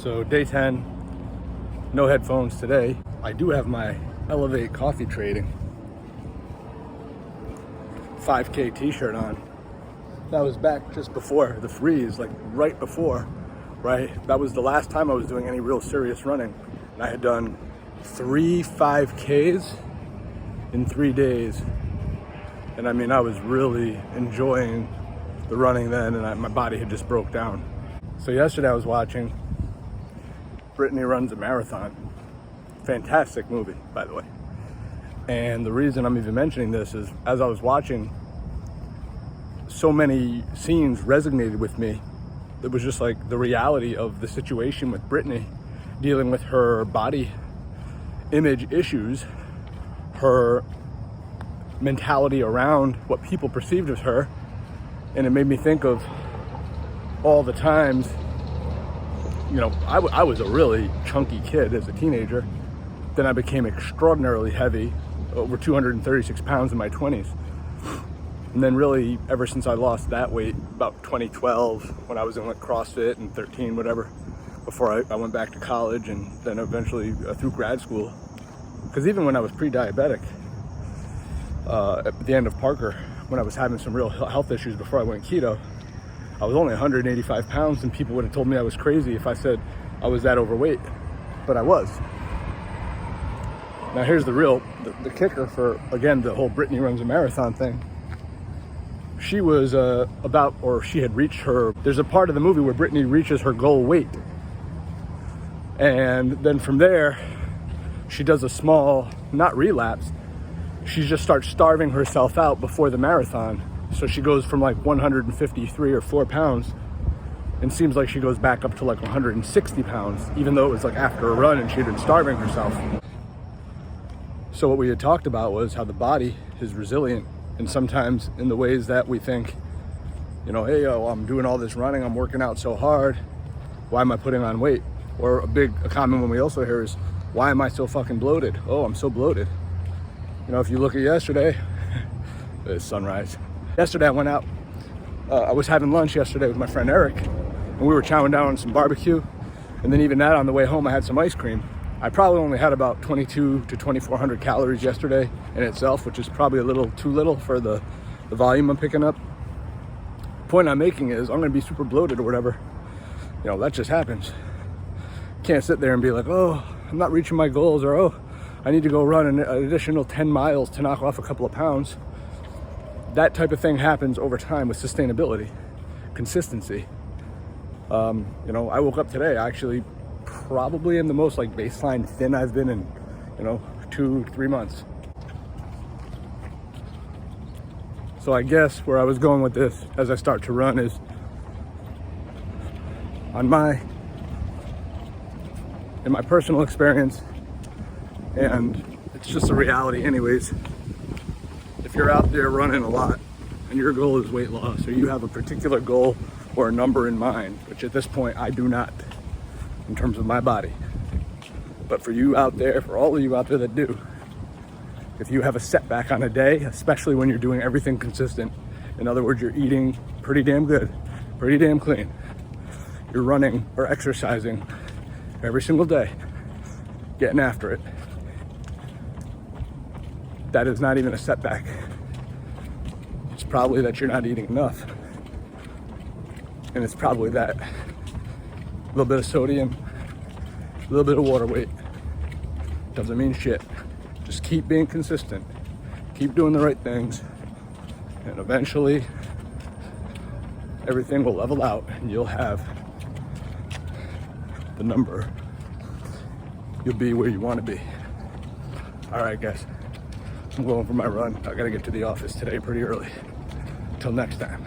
So day 10, no headphones today. I do have my Elevate Coffee Trading 5K t-shirt on. That was back just before the freeze, like right before, right? That was the last time I was doing any real serious running. And I had done 3 5Ks in 3 days. And I mean, I was really enjoying the running then, and my body had just broke down. So yesterday I was watching Brittany Runs a Marathon. Fantastic movie, by the way. And the reason I'm even mentioning this is, as I was watching, so many scenes resonated with me. It was just like the reality of the situation with Brittany, dealing with her body image issues, her mentality around what people perceived of her. And it made me think of all the times, you know, I was a really chunky kid as a teenager. Then I became extraordinarily heavy, over 236 pounds in my 20s. And then really, ever since I lost that weight, about 2012, when I was in like CrossFit, and 13, whatever, before I went back to college and then eventually through grad school. Because even when I was pre-diabetic, at the end of Parker, when I was having some real health issues before I went keto, I was only 185 pounds, and people would have told me I was crazy if I said I was that overweight, but I was. Now here's the kicker for, again, the whole Brittany Runs a Marathon thing. She was she had reached her, there's a part of the movie where Brittany reaches her goal weight. And then from there, she does a small, not relapse, she just starts starving herself out before the marathon. So she goes from like 153 or 4 pounds, and seems like she goes back up to like 160 pounds, even though it was like after a run and she had been starving herself. So what we had talked about was how the body is resilient, and sometimes in the ways that we think, you know, hey, I'm doing all this running, I'm working out so hard, why am I putting on weight? Or a common one we also hear is, why am I so fucking bloated? Oh, I'm so bloated. You know, if you look at yesterday, it's sunrise. Yesterday I went out, I was having lunch yesterday with my friend Eric, and we were chowing down on some barbecue, and then even that, on the way home I had some ice cream. I probably only had about 22 to 2,400 calories yesterday in itself, which is probably a little too little for the volume I'm picking up. The point I'm making is, I'm gonna be super bloated or whatever. You know, that just happens. Can't sit there and be like, oh, I'm not reaching my goals, or oh, I need to go run an additional 10 miles to knock off a couple of pounds. That type of thing happens over time with sustainability, consistency. You know, I woke up today, actually probably in the most like baseline thin I've been in, you know, 2-3 months. So I guess where I was going with this as I start to run is, in my personal experience, and it's just a reality anyways, if you're out there running a lot and your goal is weight loss, or you have a particular goal or a number in mind, which at this point I do not in terms of my body, but for you out there, for all of you out there that do, if you have a setback on a day, especially when you're doing everything consistent, in other words, you're eating pretty damn good, pretty damn clean, you're running or exercising every single day, getting after it, that is not even a setback. It's probably that you're not eating enough. And it's probably that a little bit of sodium, a little bit of water weight. Doesn't mean shit. Just keep being consistent. Keep doing the right things. And eventually, everything will level out and you'll have the number. You'll be where you want to be. All right, guys. I'm going for my run. I gotta get to the office today pretty early. Till next time.